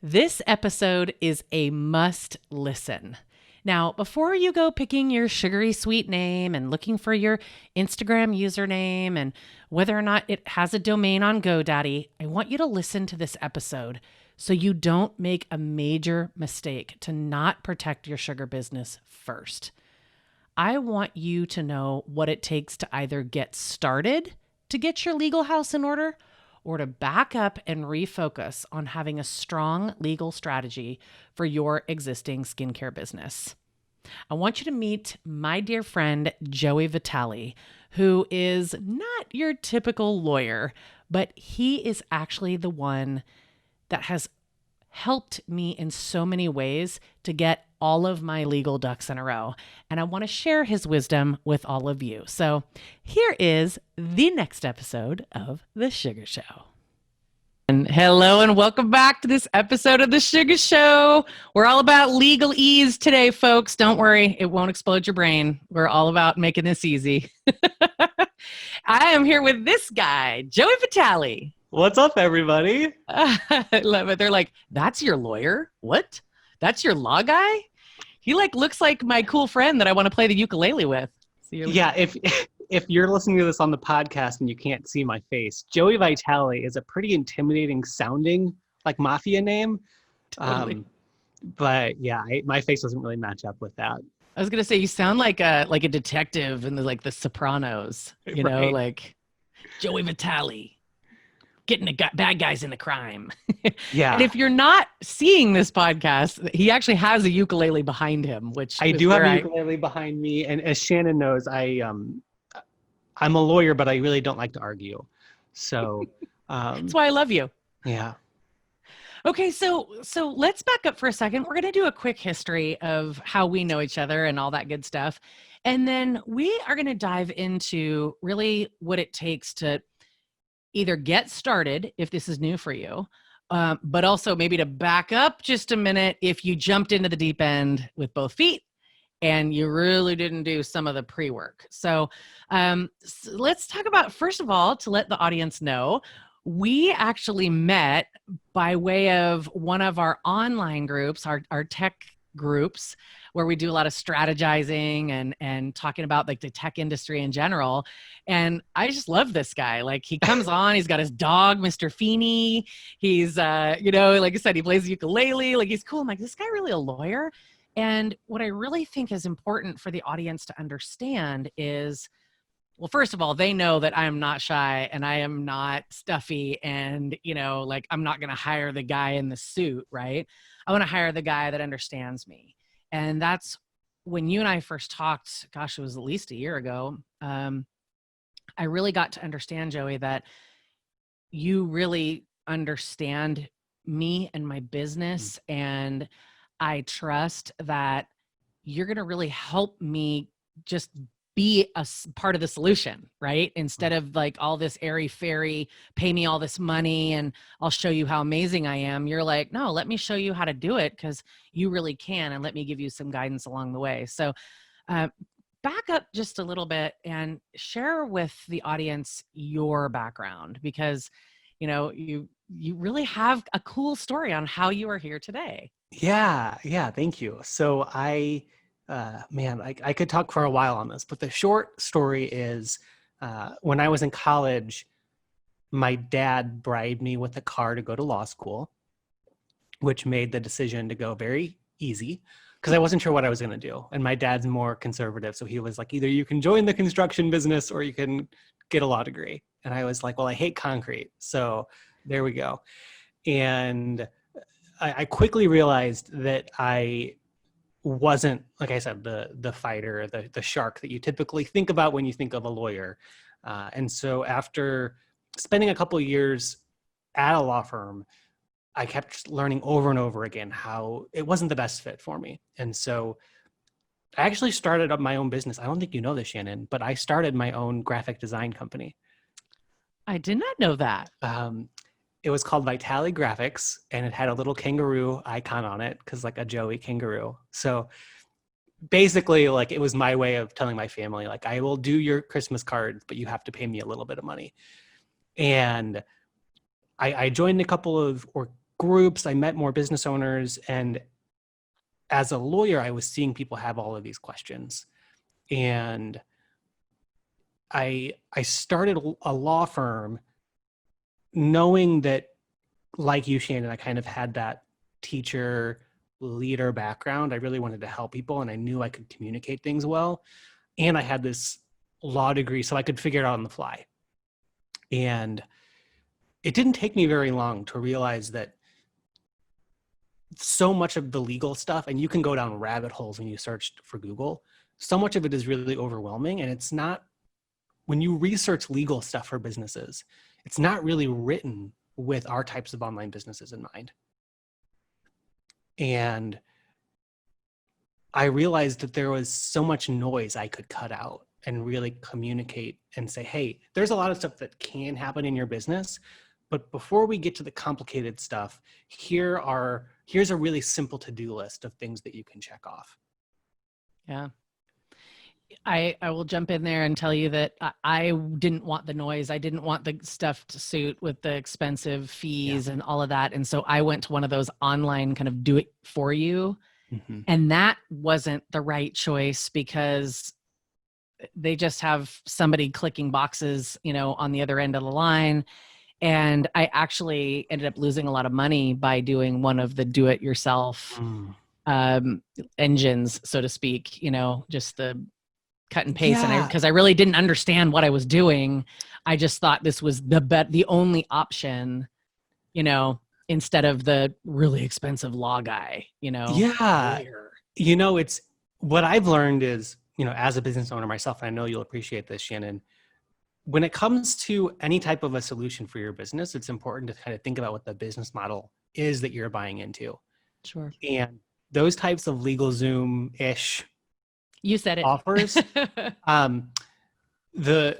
This episode is a must listen. Now, before you go picking your sugary sweet name and looking for your Instagram username and whether or not it has a domain on GoDaddy, I want you to listen to this episode so you don't make a major mistake to not protect your sugar business first. I want you to know what it takes to either get started to get your legal house in order or to back up and refocus on having a strong legal strategy for your existing skincare business. I want you to meet my dear friend, Joey Vitale, who is not your typical lawyer, but he is actually the one that has helped me in so many ways to get all of my legal ducks in a row. And I want to share his wisdom with all of you. So here is the next episode of The Sugar Show. And hello and welcome back to this episode of The Sugar Show. We're all about legal ease today, folks. Don't worry, it won't explode your brain. We're all about making this easy. I am here with this guy, Joey Vitale. What's up, everybody? I love it. They're like, that's your lawyer? What? That's your law guy? He looks like my cool friend that I want to play the ukulele with. So yeah, if you're listening to this on the podcast and you can't see my face, Joey Vitale is a pretty intimidating sounding mafia name. Totally. But yeah, my face doesn't really match up with that. I was gonna say you sound like a detective in the Sopranos. You know, like Joey Vitale. Getting the bad guys into crime. Yeah. And if you're not seeing this podcast, he actually has a ukulele behind him, which I do have a ukulele behind me. And as Shannon knows, I'm a lawyer, but I really don't like to argue. So that's why I love you. Yeah. Okay, so let's back up for a second. We're going to do a quick history of how we know each other and all that good stuff. And then we are going to dive into really what it takes to either get started if this is new for you, but also maybe to back up just a minute if you jumped into the deep end with both feet and you really didn't do some of the pre-work. So let's talk about, first of all, to let the audience know, we actually met by way of one of our online groups, our tech groups, where we do a lot of strategizing and talking about the tech industry in general. And I just love this guy. He comes on, he's got his dog, Mr. Feeney. He's, like I said, he plays the ukulele. He's cool. I'm like, this guy really a lawyer? And what I really think is important for the audience to understand is, well, first of all, they know that I am not shy and I am not stuffy and, I'm not going to hire the guy in the suit, right? I want to hire the guy that understands me. And that's when you and I first talked, gosh, it was at least a year ago. I really got to understand, Joey, that you really understand me and my business. And I trust that you're going to really help me just be a part of the solution, right? Instead of all this airy fairy, pay me all this money and I'll show you how amazing I am. You're like, no, let me show you how to do it because you really can. And let me give you some guidance along the way. So back up just a little bit and share with the audience your background because, you really have a cool story on how you are here today. Yeah. Thank you. So I could talk for a while on this, but the short story is when I was in college, my dad bribed me with a car to go to law school, which made the decision to go very easy because I wasn't sure what I was going to do. And my dad's more conservative. So he was like, either you can join the construction business or you can get a law degree. And I was like, well, I hate concrete. So there we go. And I quickly realized that I wasn't, like I said, the fighter, the shark that you typically think about when you think of a lawyer. And so after spending a couple of years at a law firm, I kept learning over and over again how it wasn't the best fit for me. And so I actually started up my own business. I don't think you know this, Shannon, but I started my own graphic design company. I did not know that. It was called Vitale Graphics, and it had a little kangaroo icon on it because a Joey kangaroo. So basically, it was my way of telling my family, I will do your Christmas cards, but you have to pay me a little bit of money. And I joined a couple of groups, I met more business owners, and as a lawyer, I was seeing people have all of these questions. And I started a law firm knowing that, like you, Shannon, I kind of had that teacher leader background. I really wanted to help people, and I knew I could communicate things well. And I had this law degree, so I could figure it out on the fly. And it didn't take me very long to realize that so much of the legal stuff, and you can go down rabbit holes when you search for Google, so much of it is really overwhelming. And it's not, when you research legal stuff for businesses, it's not really written with our types of online businesses in mind. And I realized that there was so much noise I could cut out and really communicate and say, hey, there's a lot of stuff that can happen in your business, but before we get to the complicated stuff, here's a really simple to-do list of things that you can check off. Yeah. I will jump in there and tell you that I didn't want the noise. I didn't want the stuffed suit with the expensive fees and all of that. And so I went to one of those online kind of do it for you. Mm-hmm. And that wasn't the right choice because they just have somebody clicking boxes, on the other end of the line. And I actually ended up losing a lot of money by doing one of the do it yourself engines, so to speak, just the cut and paste. And because I really didn't understand what I was doing, I just thought this was the only option, instead of the really expensive law guy, Yeah. lawyer. It's what I've learned is, as a business owner myself, and I know you'll appreciate this, Shannon, when it comes to any type of a solution for your business, it's important to kind of think about what the business model is that you're buying into. Sure. And those types of LegalZoom-ish you said it offers, the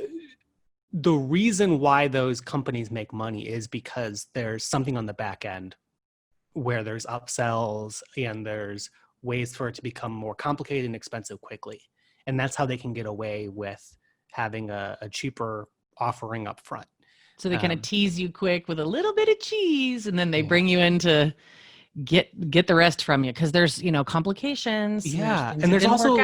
reason why those companies make money is because there's something on the back end where there's upsells and there's ways for it to become more complicated and expensive quickly. And that's how they can get away with having a cheaper offering up front. So they kind of tease you quick with a little bit of cheese, and then they bring you in to get the rest from you, because there's complications. Yeah, and there's also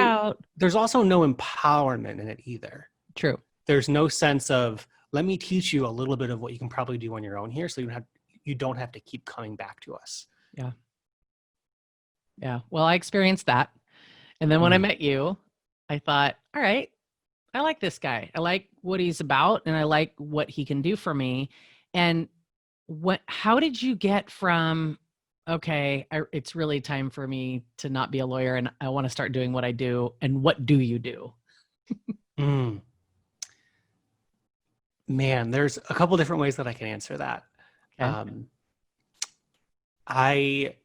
no empowerment in it either. True. There's no sense of, let me teach you a little bit of what you can probably do on your own here, so you don't have to keep coming back to us. Yeah. Well, I experienced that, and then when I met you, I thought, all right, I like this guy. I like what he's about, and I like what he can do for me. And how did you get from, okay, it's really time for me to not be a lawyer and I want to start doing what I do, and what do you do? Man, there's a couple different ways that I can answer that. Okay.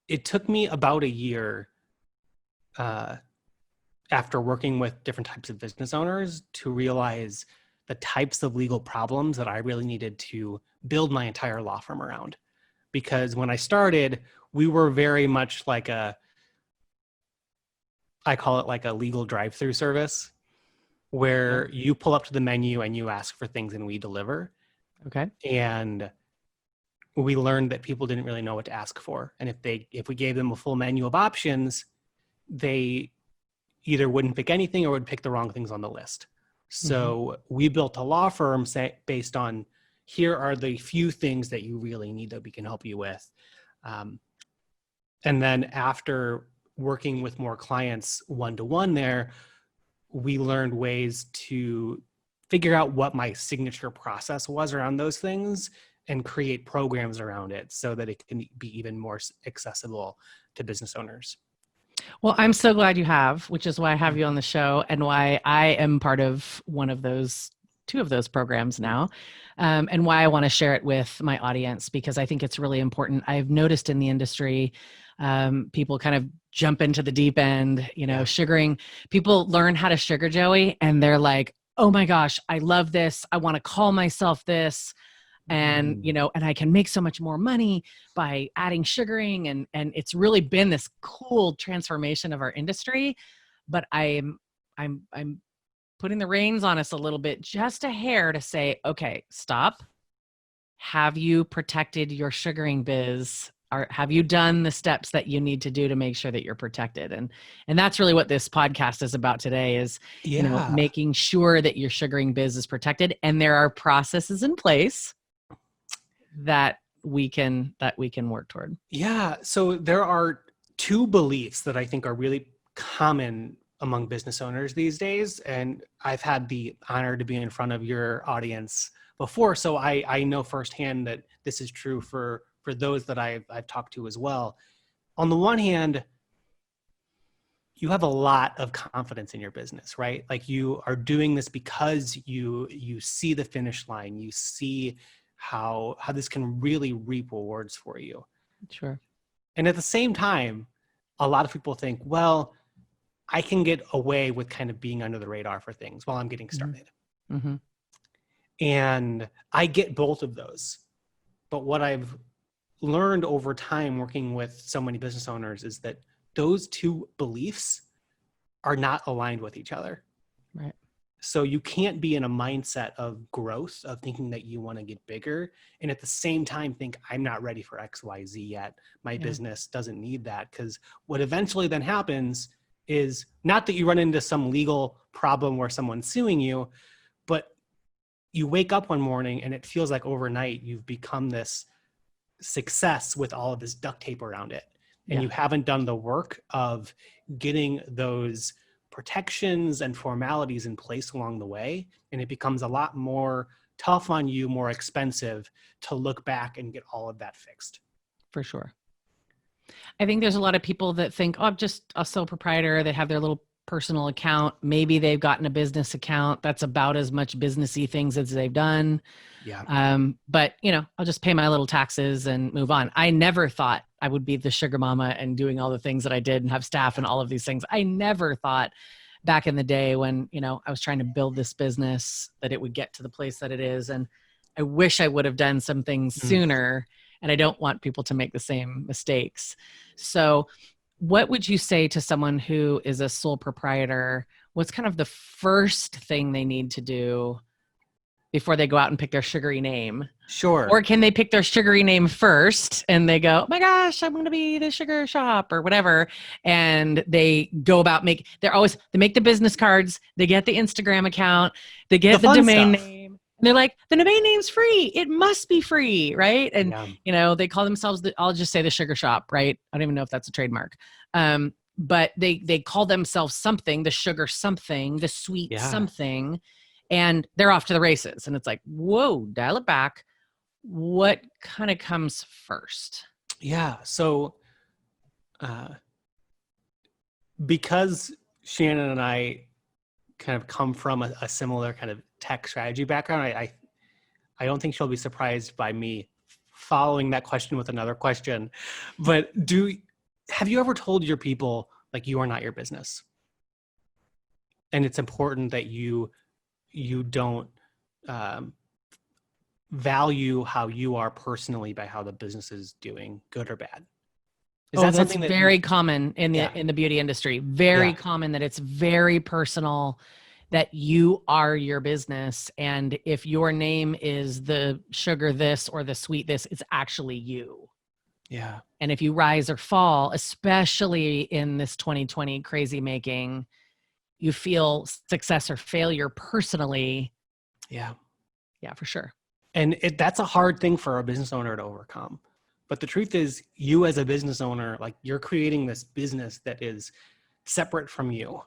It took me about a year after working with different types of business owners to realize the types of legal problems that I really needed to build my entire law firm around. Because when I started, we were very much like I call it like a legal drive-through service, where you pull up to the menu and you ask for things and we deliver. Okay. And we learned that people didn't really know what to ask for. And if we gave them a full menu of options, they either wouldn't pick anything or would pick the wrong things on the list. So we built a law firm based on, here are the few things that you really need that we can help you with. And then after working with more clients one-to-one there, we learned ways to figure out what my signature process was around those things and create programs around it so that it can be even more accessible to business owners. Well, I'm so glad you have, which is why I have you on the show, and why I am part of two of those programs now, and why I want to share it with my audience, because I think it's really important. I've noticed in the industry, people kind of jump into the deep end, sugaring. People learn how to sugar, Joey, and they're like, oh my gosh, I love this. I want to call myself this. And, and I can make so much more money by adding sugaring. And it's really been this cool transformation of our industry, but I'm putting the reins on us a little bit, just a hair, to say, okay, stop. have you protected your sugaring biz? Or have you done the steps that you need to do to make sure that you're protected? And that's really what this podcast is about today is, Yeah. making sure that your sugaring biz is protected. And there are processes in place that we can work toward. Yeah. So there are two beliefs that I think are really common among business owners these days. And I've had the honor to be in front of your audience before. So I know firsthand that this is true for those that I've talked to as well. On the one hand, you have a lot of confidence in your business, right? Like you are doing this because you see the finish line, you see how this can really reap rewards for you. Sure. And at the same time, a lot of people think, well, I can get away with kind of being under the radar for things while I'm getting started. Mm-hmm. And I get both of those. But what I've learned over time working with so many business owners is that those two beliefs are not aligned with each other. Right. So you can't be in a mindset of growth, of thinking that you want to get bigger, and at the same time think, I'm not ready for XYZ yet. My business doesn't need that. Because what eventually then happens is not that you run into some legal problem where someone's suing you, but you wake up one morning and it feels like overnight you've become this success with all of this duct tape around it. And you haven't done the work of getting those protections and formalities in place along the way. And it becomes a lot more tough on you, more expensive to look back and get all of that fixed. For sure. I think there's a lot of people that think, oh, I'm just a sole proprietor. They have their little personal account. Maybe they've gotten a business account. That's about as much businessy things as they've done. Yeah. But I'll just pay my little taxes and move on. I never thought I would be the sugar mama and doing all the things that I did and have staff and all of these things. I never thought back in the day when, I was trying to build this business that it would get to the place that it is. And I wish I would have done some things sooner. And I don't want people to make the same mistakes. So what would you say to someone who is a sole proprietor? What's kind of the first thing they need to do before they go out and pick their sugary name? Sure. Or can they pick their sugary name first and they go, oh my gosh, I'm going to be the sugar shop or whatever. And they go about they make the business cards, they get the Instagram account, they get the domain name. And they're like, the domain name's free. It must be free, right? And, they call themselves, I'll just say the sugar shop, right? I don't even know if that's a trademark. But they call themselves something, the sugar something, the sweet something, and they're off to the races. And it's like, whoa, dial it back. What kind of comes first? Yeah. So because Shannon and I kind of come from a similar kind of tech strategy background, I don't think she'll be surprised by me following that question with another question. But have you ever told your people, like, you are not your business? And it's important that you don't value how you are personally by how the business is doing, good or bad. Is that something that's very common in the beauty industry? Very common that it's very personal, that you are your business. And if your name is the sugar this or the sweet this, it's actually you. Yeah. And if you rise or fall, especially in this 2020 crazy making, you feel success or failure personally. Yeah. Yeah, for sure. And that's a hard thing for a business owner to overcome. But the truth is, you as a business owner, like, you're creating this business that is separate from you.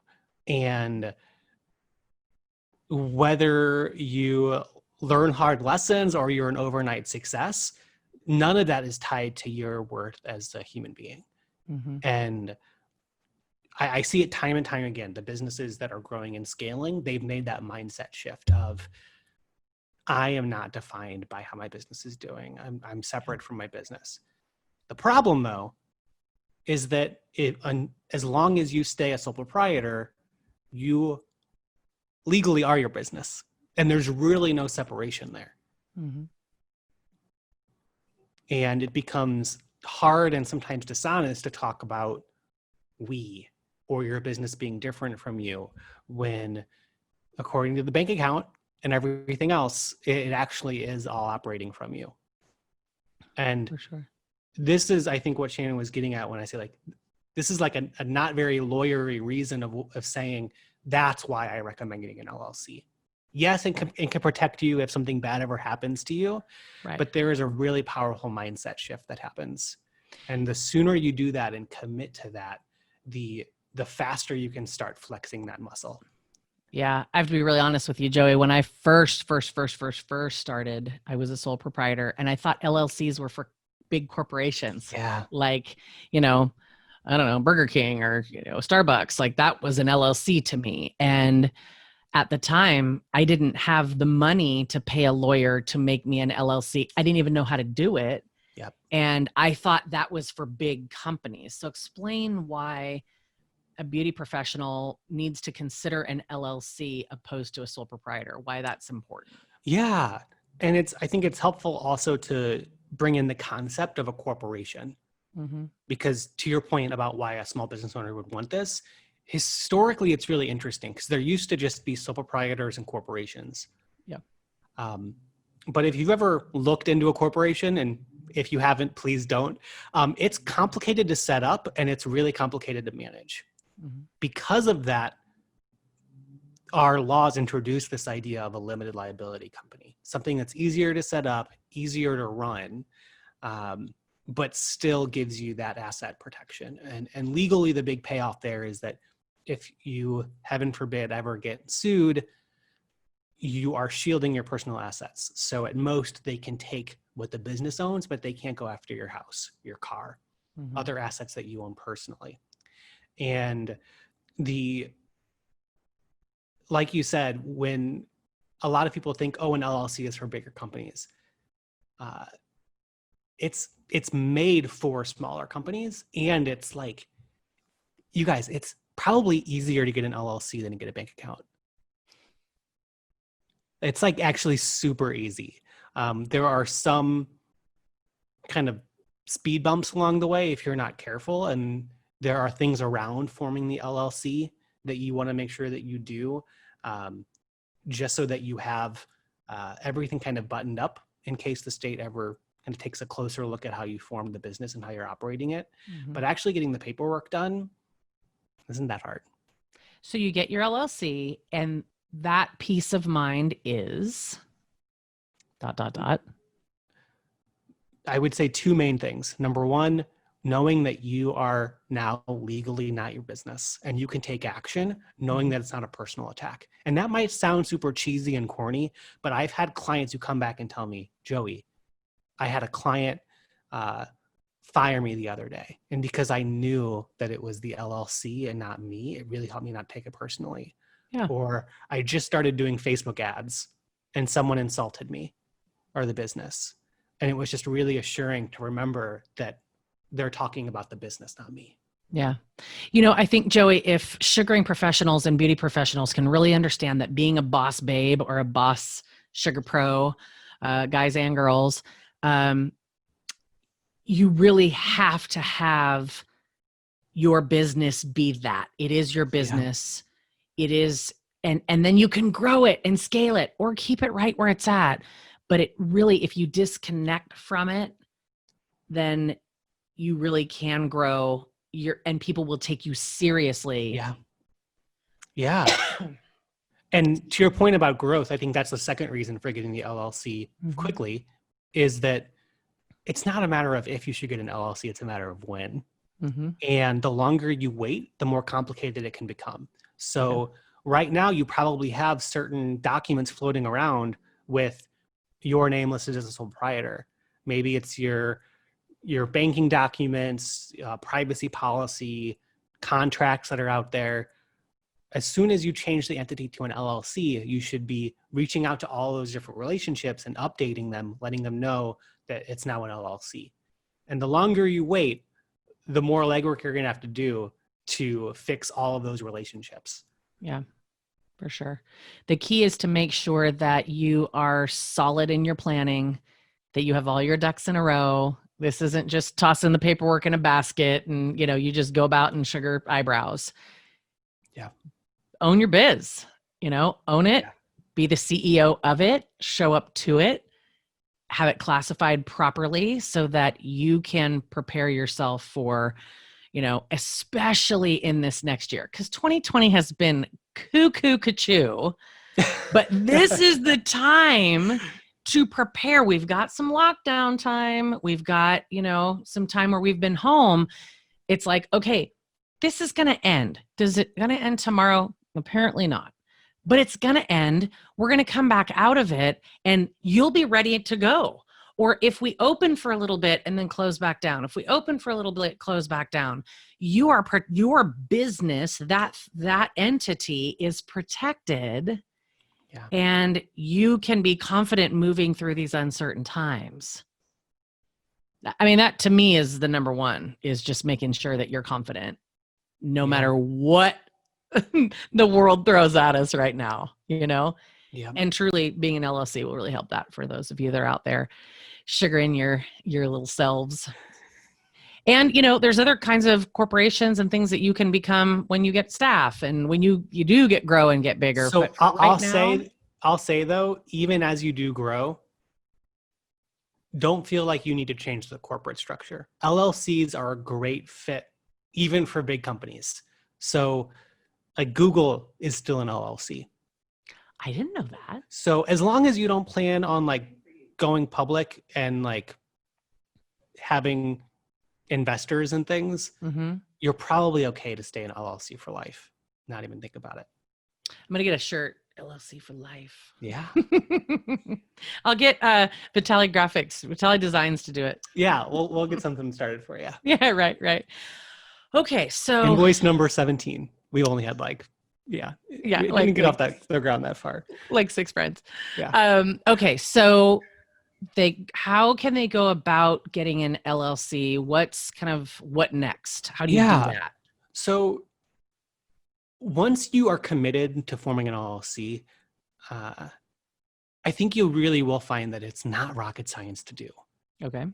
And whether you learn hard lessons or you're an overnight success, none of that is tied to your worth as a human being. And I see it time and time again. The businesses that are growing and scaling, they've made that mindset shift of, I am not defined by how my business is doing. I'm separate from my business. The problem, though, is that as long as you stay a sole proprietor, you legally are your business. And there's really no separation there. And it becomes hard and sometimes dishonest to talk about we or your business being different from you when, according to the bank account and everything else, it actually is all operating from you. And For sure. this is, I think, what Shannon was getting at when I say like, this is like a not very lawyery reason of saying that's why I recommend getting an LLC. Yes, it can protect you if something bad ever happens to you, Right. but there is a really powerful mindset shift that happens. And the sooner you do that and commit to that, the faster you can start flexing that muscle. Yeah, I have to be really honest with you, Joey. When I first started, I was a sole proprietor, and I thought LLCs were for big corporations. Yeah. Like, you know, I don't know, Burger King or, you know, Starbucks. Like that was an LLC to me. And at the time, I didn't have the money to pay a lawyer to make me an LLC. I didn't even know how to do it. Yep. And I thought that was for big companies. So explain why a beauty professional needs to consider an LLC opposed to a sole proprietor, why that's important. Yeah. And I think it's helpful also to bring in the concept of a corporation. Mm-hmm. Because to your point about why a small business owner would want this, historically, it's really interesting because there used to just be sole proprietors and corporations. Yeah. But if you've ever looked into a corporation, and if you haven't, please don't, it's complicated to set up and it's really complicated to manage. Mm-hmm. Because of that, our laws introduce this idea of a limited liability company, something that's easier to set up, easier to run, but still gives you that asset protection. And legally, the big payoff there is that if you, heaven forbid, ever get sued, you are shielding your personal assets. So at most, they can take what the business owns, but they can't go after your house, your car, Mm-hmm. other assets that you own personally. And like you said, when a lot of people think, oh, an LLC is for bigger companies, it's made for smaller companies. And it's like, you guys, it's probably easier to get an LLC than to get a bank account. It's like actually super easy. There are some kind of speed bumps along the way if you're not careful, and there are things around forming the LLC that you want to make sure that you do, just so that you have everything kind of buttoned up in case the state ever kind of takes a closer look at how you formed the business and how you're operating it. Mm-hmm. But actually getting the paperwork done isn't that hard. So you get your LLC, and that peace of mind is ... I would say two main things. Number one, knowing that you are now legally not your business and you can take action, knowing that it's not a personal attack. And that might sound super cheesy and corny, but I've had clients who come back and tell me, Joey, I had a client fire me the other day. And because I knew that it was the LLC and not me, it really helped me not take it personally. Yeah. Or I just started doing Facebook ads and someone insulted me or the business. And it was just really assuring to remember that they're talking about the business, not me. Yeah. You know, I think, Joey, if sugaring professionals and beauty professionals can really understand that being a boss babe or a boss sugar pro, guys and girls, you really have to have your business be that. It is your business. Yeah. It is, and then you can grow it and scale it or keep it right where it's at. But it really, if you disconnect from it, then you really can grow and people will take you seriously. Yeah. Yeah. And to your point about growth, I think that's the second reason for getting the LLC quickly, is that it's not a matter of if you should get an LLC, it's a matter of when. Mm-hmm. And the longer you wait, the more complicated it can become. So right now you probably have certain documents floating around with your name listed as a sole proprietor. Maybe it's your banking documents, privacy policy, contracts that are out there. As soon as you change the entity to an LLC, you should be reaching out to all those different relationships and updating them, letting them know that it's now an LLC. And the longer you wait, the more legwork you're going to have to do to fix all of those relationships. Yeah. For sure. The key is to make sure that you are solid in your planning, that you have all your ducks in a row. This isn't just tossing the paperwork in a basket and, you know, you just go about and sugar eyebrows. Yeah. Own your biz, you know, own it, be the CEO of it, show up to it, have it classified properly so that you can prepare yourself for, especially in this next year, because 2020 has been cuckoo. But this is the time to prepare. We've got some lockdown time. We've got, some time where we've been home. It's like, okay, this is going to end. Does it going to end tomorrow? Apparently not. But it's going to end. We're going to come back out of it and you'll be ready to go. Or if we open for a little bit and then close back down, if we open for a little bit, close back down, your business, that entity is protected. Yeah. And you can be confident moving through these uncertain times. I mean, that to me is the number one, is just making sure that you're confident no matter what the world throws at us right now, Yeah. And truly being an LLC will really help that for those of you that are out there sugaring your little selves. And, there's other kinds of corporations and things that you can become when you get staff and when you do grow and get bigger. So But I'll say though, even as you do grow, don't feel like you need to change the corporate structure. LLCs are a great fit, even for big companies. So like Google is still an LLC. I didn't know that. So as long as you don't plan on like going public and like having investors and things, you're probably okay to stay in LLC for life. Not even think about it. I'm going to get a shirt, LLC for life. Yeah. I'll get Vitale Graphics, Vitale Designs to do it. Yeah, we'll get something started for you. Yeah, right. Okay, so invoice number 17. We only had we didn't get off the ground that far. Like 6 friends. Yeah. Okay, so how can they go about getting an LLC? What next? How do you do that? So once you are committed to forming an LLC, I think you really will find that it's not rocket science to do. Okay.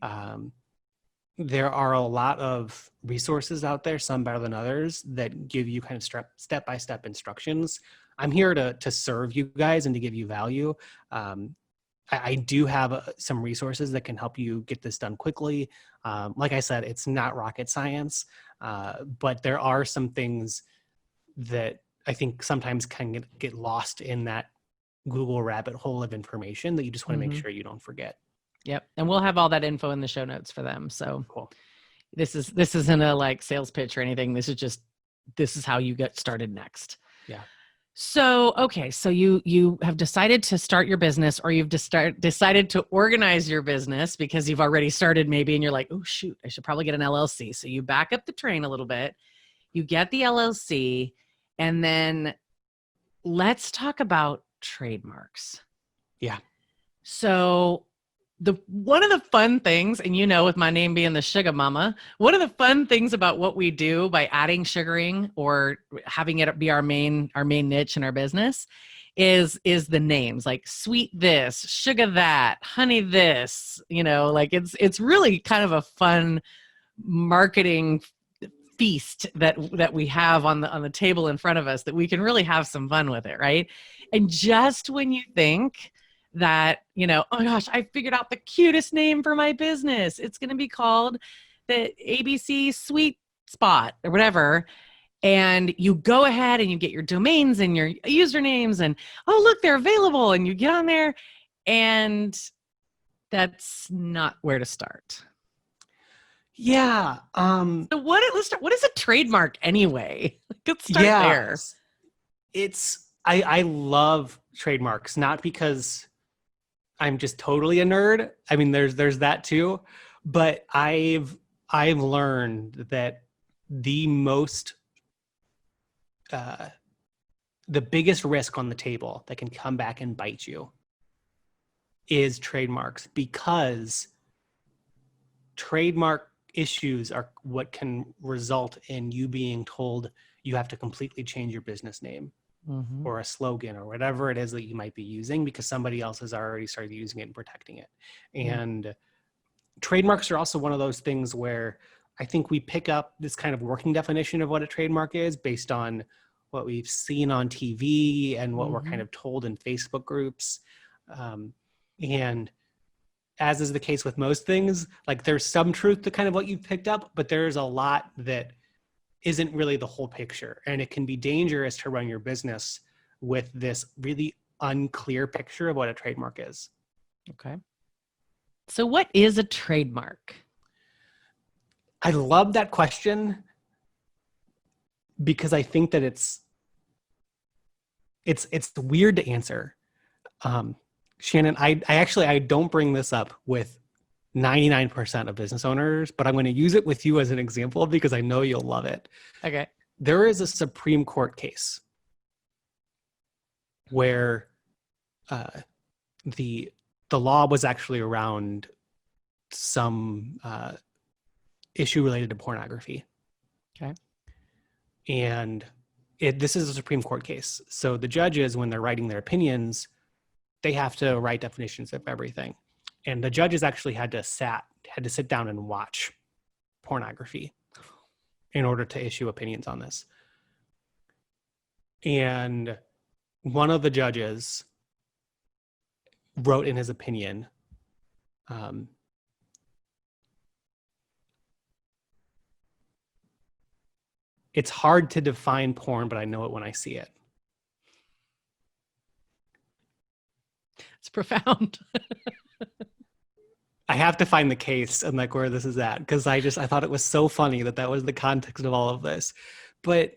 There are a lot of resources out there, some better than others, that give you kind of step-by-step instructions. I'm here to serve you guys and to give you value. I do have some resources that can help you get this done quickly. Like I said, it's not rocket science, but there are some things that I think sometimes can get lost in that Google rabbit hole of information that you just want to make sure you don't forget. Yep. And we'll have all that info in the show notes for them. So cool. This isn't a sales pitch or anything. This is how you get started next. Yeah. So, okay. So you have decided to start your business, or you've decided to organize your business because you've already started maybe, and you're like, oh shoot, I should probably get an LLC. So you back up the train a little bit, you get the LLC, and then let's talk about trademarks. Yeah. So one of the fun things, and with my name being the Sugar Mama, one of the fun things about what we do by adding sugaring or having it be our main niche in our business is the names, like sweet this, sugar that, honey this, it's really kind of a fun marketing feast that we have on the table in front of us, that we can really have some fun with it, right? And just when you think that, oh my gosh, I figured out the cutest name for my business, it's going to be called the ABC Sweet Spot or whatever, and you go ahead and you get your domains and your usernames, and oh look, they're available, and you get on there, and that's not where to start. Yeah. So what is a trademark anyway? Let's start there. I love trademarks, not because I'm just totally a nerd. I mean, there's that too, but I've learned that the biggest risk on the table that can come back and bite you is trademarks, because trademark issues are what can result in you being told you have to completely change your business name. Or a slogan or whatever it is that you might be using, because somebody else has already started using it and protecting it. And trademarks are also one of those things where I think we pick up this kind of working definition of what a trademark is based on what we've seen on TV and what we're kind of told in Facebook groups. And as is the case with most things, like there's some truth to kind of what you've picked up, but there's a lot that isn't really the whole picture. And it can be dangerous to run your business with this really unclear picture of what a trademark is. Okay. So what is a trademark? I love that question because I think that it's weird to answer. Shannon, I don't bring this up with 99% of business owners, but I'm going to use it with you as an example because I know you'll love it. Okay. There is a Supreme Court case where the law was actually around some issue related to pornography. Okay. And this is a Supreme Court case. So the judges, when they're writing their opinions, they have to write definitions of everything. And the judges actually had to sit down and watch pornography in order to issue opinions on this. And one of the judges wrote in his opinion, it's hard to define porn, but I know it when I see it. It's profound. I have to find the case and like where this is at, because I thought it was so funny that was the context of all of this. But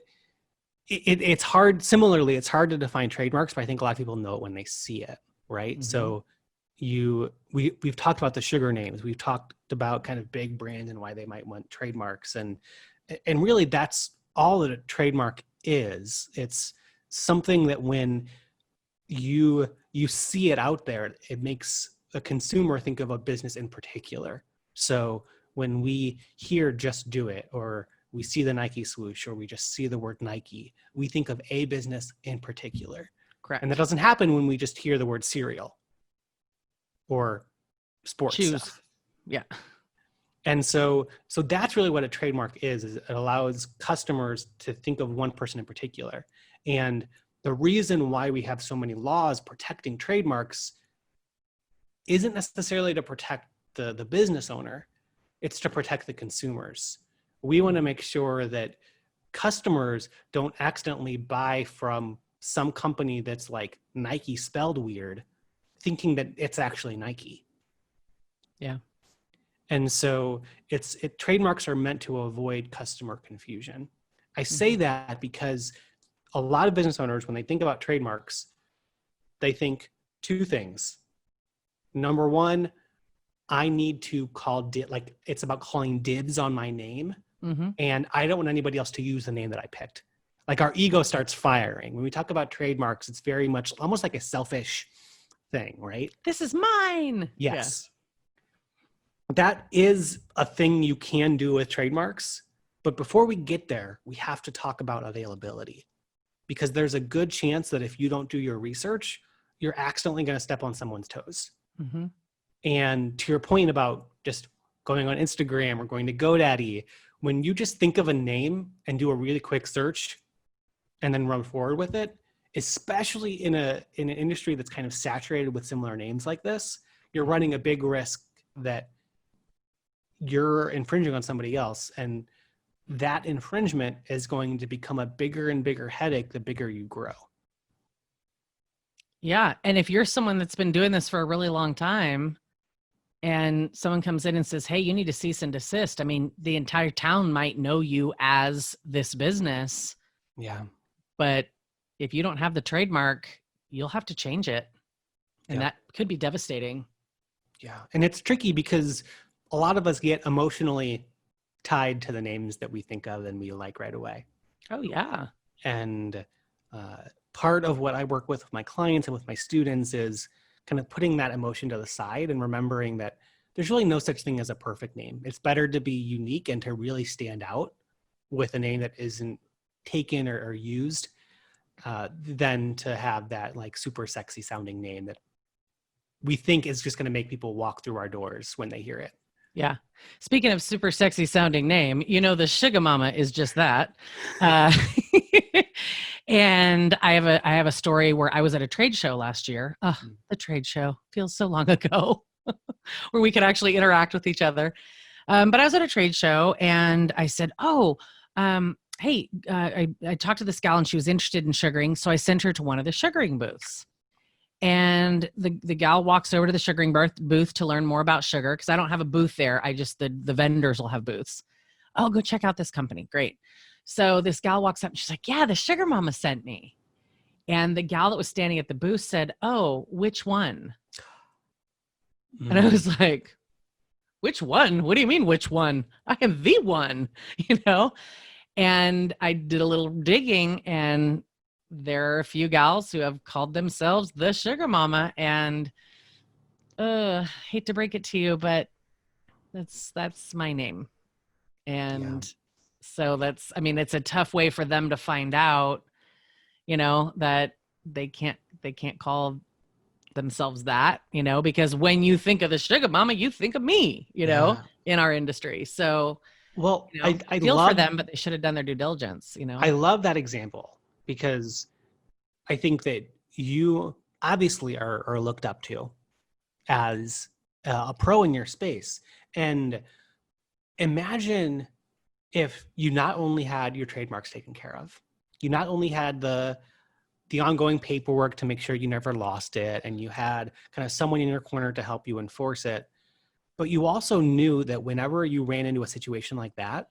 it's hard. Similarly, it's hard to define trademarks, but I think a lot of people know it when they see it, right? Mm-hmm. So we've talked about the sugar names. We've talked about kind of big brands and why they might want trademarks, and really that's all that a trademark is. It's something that when you see it out there, it makes a consumer think of a business in particular. So when we hear "just do it," or we see the Nike swoosh, or we just see the word Nike, we think of a business in particular. Correct. And that doesn't happen when we just hear the word cereal or sports shoes. Stuff. Yeah. And so that's really what a trademark is it allows customers to think of one person in particular. And the reason why we have so many laws protecting trademarks isn't necessarily to protect the business owner, it's to protect the consumers. We want to make sure that customers don't accidentally buy from some company that's like Nike spelled weird, thinking that it's actually Nike. Yeah. And so trademarks are meant to avoid customer confusion. I say that because a lot of business owners, when they think about trademarks, they think two things. Number one, I need to call like it's about calling dibs on my name. Mm-hmm. And I don't want anybody else to use the name that I picked. Like our ego starts firing. When we talk about trademarks, it's very much almost like a selfish thing, right? This is mine. Yes. Yeah. That is a thing you can do with trademarks. But before we get there, we have to talk about availability. Because there's a good chance that if you don't do your research, you're accidentally going to step on someone's toes. Mm-hmm. And to your point about just going on Instagram or going to GoDaddy, when you just think of a name and do a really quick search and then run forward with it, especially in an industry that's kind of saturated with similar names like this, you're running a big risk that you're infringing on somebody else. And that infringement is going to become a bigger and bigger headache the bigger you grow. Yeah. And if you're someone that's been doing this for a really long time and someone comes in and says, hey, you need to cease and desist, I mean, the entire town might know you as this business. Yeah. But if you don't have the trademark, you'll have to change it. And that could be devastating. Yeah. And it's tricky because a lot of us get emotionally tied to the names that we think of and we like right away. Oh, yeah. And part of what I work with my clients and with my students is kind of putting that emotion to the side and remembering that there's really no such thing as a perfect name. It's better to be unique and to really stand out with a name that isn't taken or used than to have that like super sexy sounding name that we think is just going to make people walk through our doors when they hear it. Yeah. Speaking of super sexy sounding name, the Sugar Mama is just that. And I have a story where I was at a trade show last year. The trade show feels so long ago. where we could actually interact with each other. But I was at a trade show and I said, hey, I talked to this gal and she was interested in sugaring. So I sent her to one of the sugaring booths. And the gal walks over to the sugaring booth to learn more about sugar, because I don't have a booth there. I just, the vendors will have booths. Oh, go check out this company. Great. So this gal walks up and she's like, yeah, the sugar mama sent me. And the gal that was standing at the booth said, oh, which one? And I was like, which one? What do you mean, which one? I am the one, And I did a little digging, and there are a few gals who have called themselves the sugar mama. And hate to break it to you, but that's my name. And so it's a tough way for them to find out, that they can't call themselves that, because when you think of the sugar mama, you think of me, in our industry. So, well, I feel love for them, but they should have done their due diligence, I love that example, because I think that you obviously are looked up to as a pro in your space. And imagine if you not only had your trademarks taken care of, you not only had the ongoing paperwork to make sure you never lost it, and you had kind of someone in your corner to help you enforce it, but you also knew that whenever you ran into a situation like that,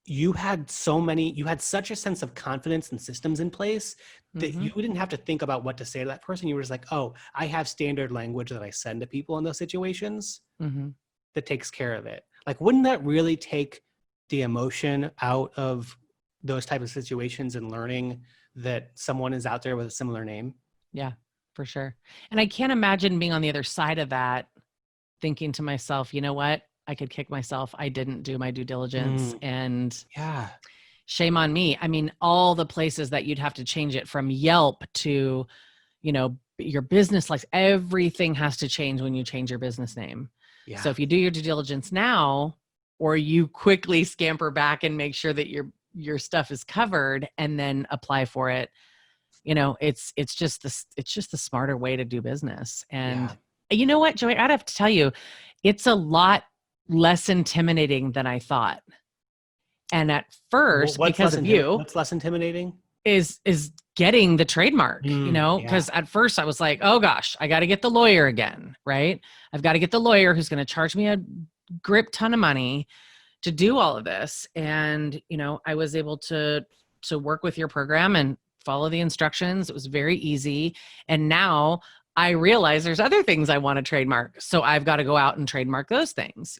you had such a sense of confidence and systems in place that you didn't have to think about what to say to that person. You were just like, oh, I have standard language that I send to people in those situations that takes care of it. Like, wouldn't that really take the emotion out of those type of situations, and learning that someone is out there with a similar name? Yeah, for sure. And I can't imagine being on the other side of that, thinking to myself, you know what? I could kick myself. I didn't do my due diligence, and shame on me. I mean, all the places that you'd have to change it, from Yelp to, your business, like everything has to change when you change your business name. Yeah. So if you do your due diligence now, or you quickly scamper back and make sure that your stuff is covered and then apply for it, it's just the smarter way to do business. And you know what, Joey, I'd have to tell you, it's a lot less intimidating than I thought. And at first, because of you, what's less intimidating is getting the trademark, because at first I was like, oh gosh, I got to get the lawyer again, right? I've got to get the lawyer who's going to charge me a grip ton of money to do all of this. And, I was able to work with your program and follow the instructions. It was very easy. And now I realize there's other things I want to trademark. So I've got to go out and trademark those things,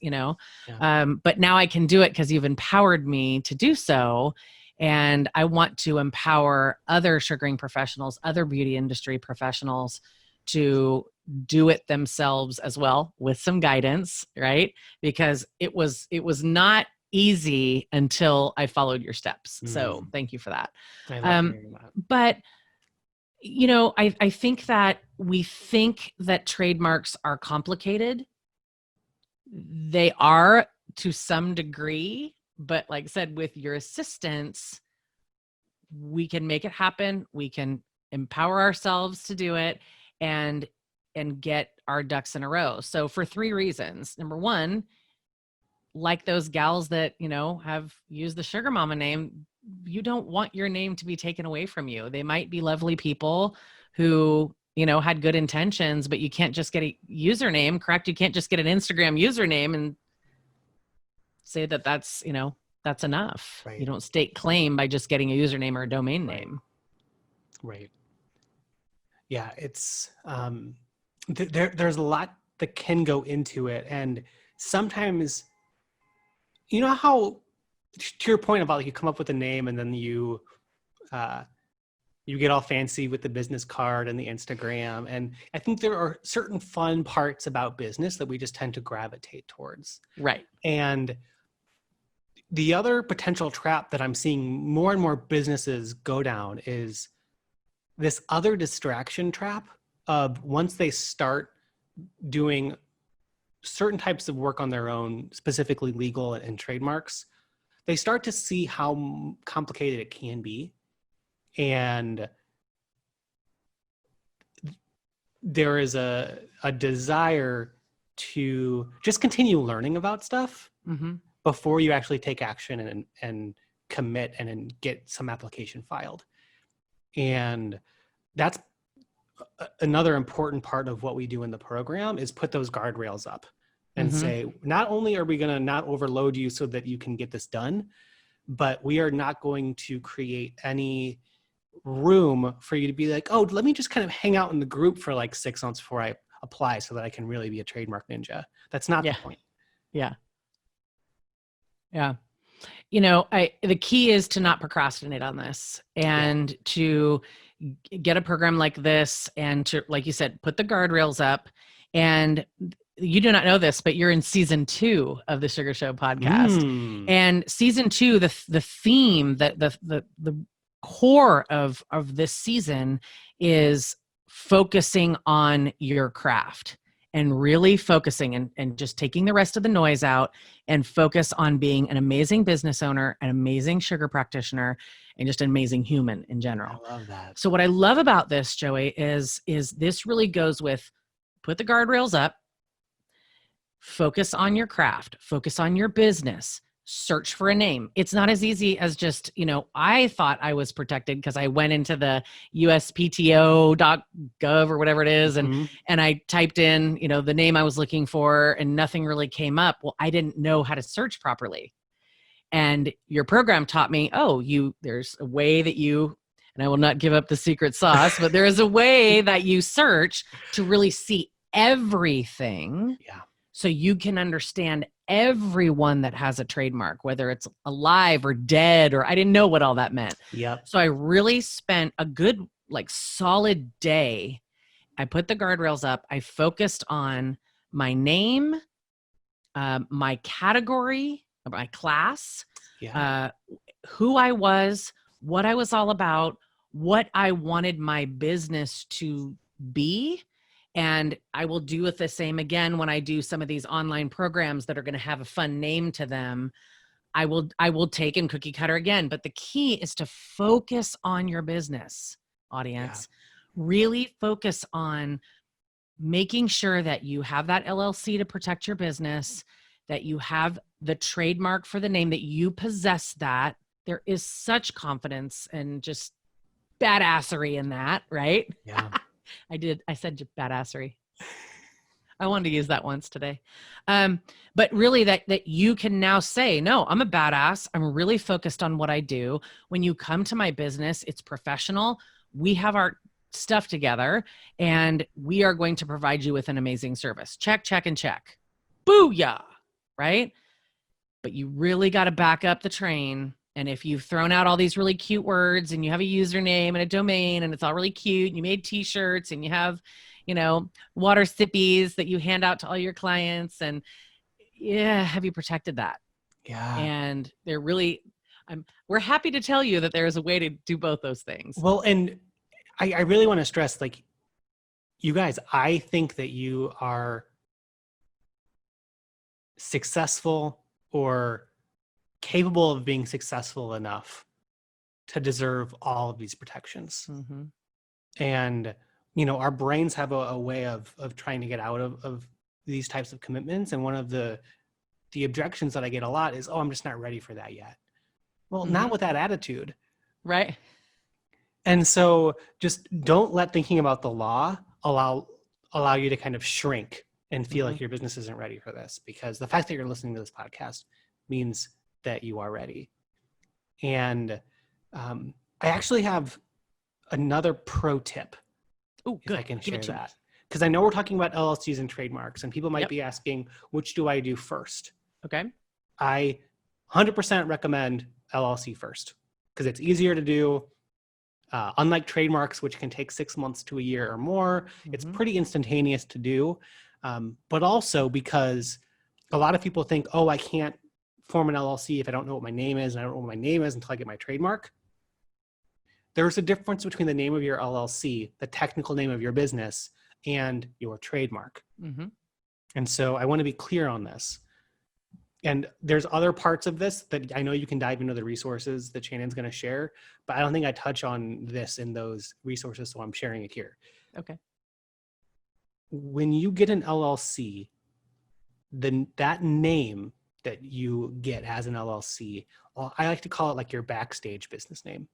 but now I can do it because you've empowered me to do so. And I want to empower other sugaring professionals, other beauty industry professionals, to do it themselves as well, with some guidance, right? Because it was not easy until I followed your steps. So thank you for that. I love hearing that. But I think that we think that trademarks are complicated. They are to some degree, but like I said, with your assistance, we can make it happen. We can empower ourselves to do it and get our ducks in a row. So for 3 reasons. Number 1, like those gals that, have used the sugar mama name, you don't want your name to be taken away from you. They might be lovely people who, had good intentions, but you can't just get a username, correct? You can't just get an Instagram username and say that that's enough. Right. You don't stake claim by just getting a username or a domain name. Right. Yeah, it's there's a lot that can go into it, and sometimes, how, to your point about, like, you come up with a name and then you get all fancy with the business card and the Instagram, and I think there are certain fun parts about business that we just tend to gravitate towards. Right. And the other potential trap that I'm seeing more and more businesses go down is this other distraction trap of, once they start doing certain types of work on their own, specifically legal and trademarks, they start to see how complicated it can be. And there is a desire to just continue learning about stuff Mm-hmm. before you actually take action and commit and then get some application filed. And that's another important part of what we do in the program is put those guardrails up and Mm-hmm. say, not only are we going to not overload you so that you can get this done, but we are not going to create any room for you to be like, oh, let me just kind of hang out in the group for like 6 months before I apply so that I can really be a trademark ninja. That's not Yeah. the point. Yeah. Yeah. You know, the key is to not procrastinate on this and to get a program like this and to, like you said, put the guardrails up. And you do not know this, but you're in season 2 of the Sugar Show podcast. And season 2, the theme, that the core of this season is focusing on your craft and really focusing and just taking the rest of the noise out and focus on being an amazing business owner, an amazing sugar practitioner, and just an amazing human in general. I love that. So what I love about this, Joey, is this really goes with put the guardrails up, focus on your craft, focus on your business, search for a name. It's not as easy as just, I thought I was protected because I went into the uspto.gov or whatever it is. And I typed in, the name I was looking for and nothing really came up. Well, I didn't know how to search properly. And your program taught me, there's a way that and I will not give up the secret sauce, but there is a way that you search to really see everything. Yeah. So you can understand everyone that has a trademark, whether it's alive or dead, or I didn't know what all that meant. Yep. So I really spent a good, solid day. I put the guardrails up. I focused on my name, my category, my class, who I was, what I was all about, what I wanted my business to be. And I will do it the same again when I do some of these online programs that are going to have a fun name to them. I will take and cookie cutter again. But the key is to focus on your business, audience. Yeah. Really focus on making sure that you have that LLC to protect your business, that you have the trademark for the name, that you possess that. There is such confidence and just badassery in that, right? Yeah. I said badassery. I wanted to use that once today. But really that you can now say, no, I'm a badass. I'm really focused on what I do. When you come to my business, it's professional. We have our stuff together and we are going to provide you with an amazing service. Check, check, and check. Booyah, right? But you really got to back up the train. And if you've thrown out all these really cute words and you have a username and a domain and it's all really cute, and you made t-shirts and you have, water sippies that you hand out to all your clients, and have you protected that? Yeah. And we're happy to tell you that there is a way to do both those things. Well, and I really want to stress, you guys, I think that you are successful or capable of being successful enough to deserve all of these protections. Mm-hmm. And, our brains have a way of trying to get out of these types of commitments. And one of the objections that I get a lot is, I'm just not ready for that yet. Well, not with that attitude. Right. And so just don't let thinking about the law allow you to kind of shrink and feel like your business isn't ready for this, because the fact that you're listening to this podcast means that you are ready. And I actually have another pro tip. Oh, good. If I can share that. Because I know we're talking about LLCs and trademarks, and people might be asking, which do I do first? Okay. I 100% recommend LLC first, because it's easier to do. Unlike trademarks, which can take 6 months to a year or more, it's pretty instantaneous to do. But also because a lot of people think, I can't form an LLC if I don't know what my name is, and I don't know what my name is until I get my trademark. There's a difference between the name of your LLC, the technical name of your business, and your trademark. And so I want to be clear on this. And there's other parts of this that I know you can dive into the resources that Shannon's going to share, but I don't think I touch on this in those resources, so I'm sharing it here. Okay. when you get an LLC, then that name that you get as an LLC, I like to call it like your backstage business name.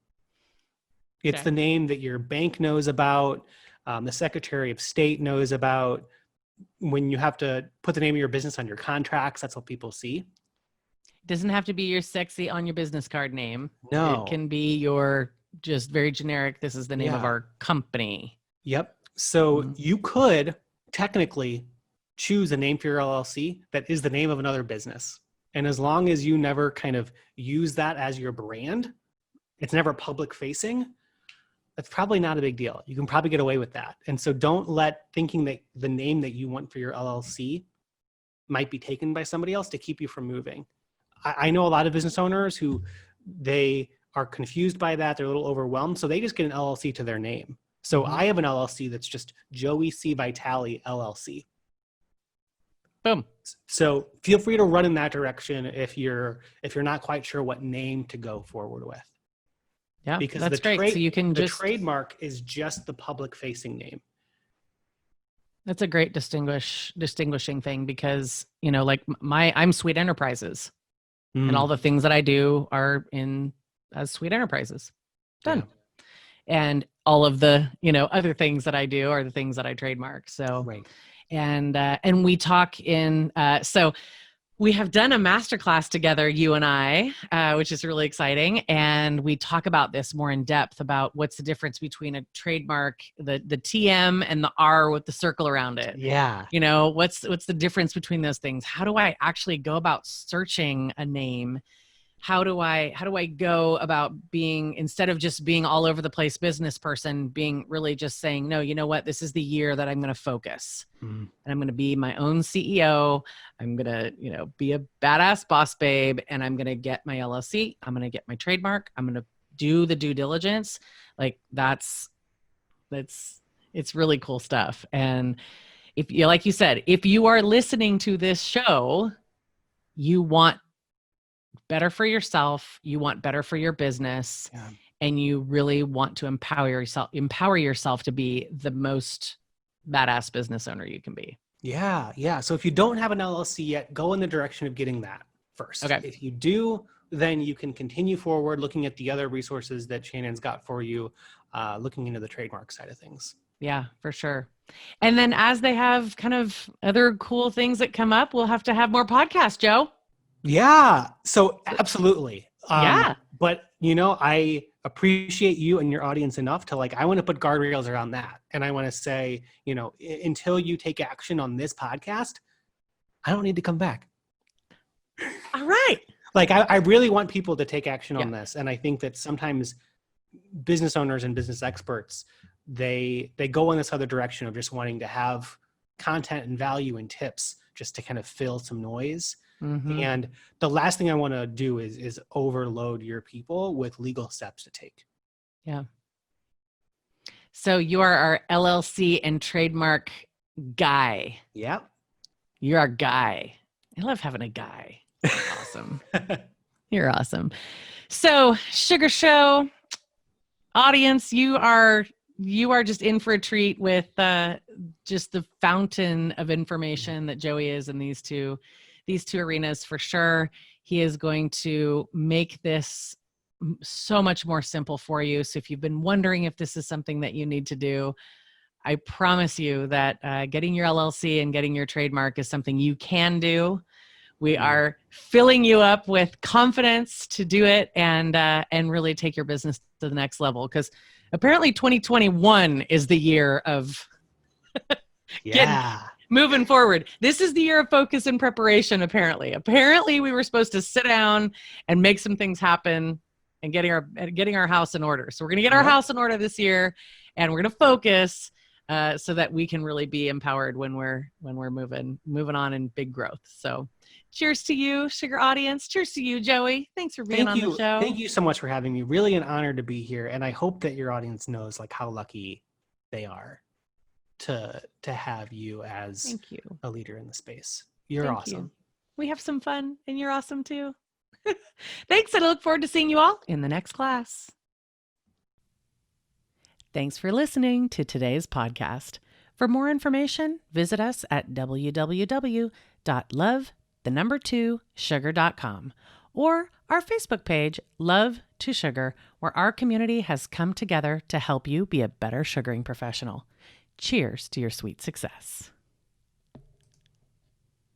It's the name that your bank knows about, the Secretary of State knows about. When you have to put the name of your business on your contracts, that's what people see. It doesn't have to be your sexy on your business card name. No. It can be your just very generic, this is the name of our company. Yep. So you could technically choose a name for your LLC that is the name of another business. And as long as you never kind of use that as your brand, it's never public facing, that's probably not a big deal. You can probably get away with that. And so don't let thinking that the name that you want for your LLC might be taken by somebody else to keep you from moving. I know a lot of business owners who they are confused by that. They're a little overwhelmed. So they just get an LLC to their name. So I have an LLC that's just Joey C. Vitale LLC. Boom. So feel free to run in that direction if you're not quite sure what name to go forward with. Yeah, because that's great. So you can the trademark is just the public facing name. That's a great distinguishing thing because, you know, like I'm Sweet Enterprises and all the things that I do are as Sweet Enterprises. Done. Yeah. And all of the, you know, other things that I do are the things that I trademark. So, right. And we talk so we have done a masterclass together, you and I, which is really exciting. And we talk about this more in depth about what's the difference between a trademark, the TM and the R with the circle around it. Yeah. You know, what's the difference between those things? How do I actually go about searching a name? How do I go about being, instead of just being all over the place business person, being really just saying, no, you know what, this is the year that I'm going to focus and I'm going to be my own CEO. I'm going to, you know, be a badass boss babe and I'm going to get my LLC. I'm going to get my trademark. I'm going to do the due diligence. Like it's really cool stuff. And if you, like you said, if you are listening to this show, you want better for yourself, you want better for your business, and you really want to empower yourself to be the most badass business owner you can be. Yeah. So if you don't have an LLC yet, go in the direction of getting that first. Okay. If you do, then you can continue forward looking at the other resources that Shannon's got for you, looking into the trademark side of things. Yeah, for sure. And then as they have kind of other cool things that come up, we'll have to have more podcasts, Joe. Yeah. So absolutely. Yeah. But you know, I appreciate you and your audience enough to I want to put guardrails around that. And I want to say, you know, until you take action on this podcast, I don't need to come back. All right. I really want people to take action on this. And I think that sometimes business owners and business experts, they go in this other direction of just wanting to have content and value and tips just to kind of fill some noise. And the last thing I want to do is overload your people with legal steps to take. Yeah. So you are our LLC and trademark guy. Yeah. You're our guy. I love having a guy. Awesome. You're awesome. So SugarShow audience, you are just in for a treat with just the fountain of information that Joey is in these two arenas for sure. He is going to make this so much more simple for you. So if you've been wondering if this is something that you need to do, I promise you that getting your LLC and getting your trademark is something you can do. We are filling you up with confidence to do it and really take your business to the next level. Because apparently 2021 is the year of moving forward. This is the year of focus and preparation, apparently. Apparently, we were supposed to sit down and make some things happen and getting our house in order. So we're going to get our house in order this year, and we're going to focus so that we can really be empowered when we're moving on in big growth. So cheers to you, Sugar audience. Cheers to you, Joey. Thanks for being on the show. Thank you so much for having me. Really an honor to be here. And I hope that your audience knows how lucky they are to have you as a leader in the space. You're awesome. We have some fun and you're awesome too. Thanks. And I look forward to seeing you all in the next class. Thanks for listening to today's podcast. For more information, visit us at www.love2sugar.com or our Facebook page, Love to Sugar, where our community has come together to help you be a better sugaring professional. Cheers to your sweet success.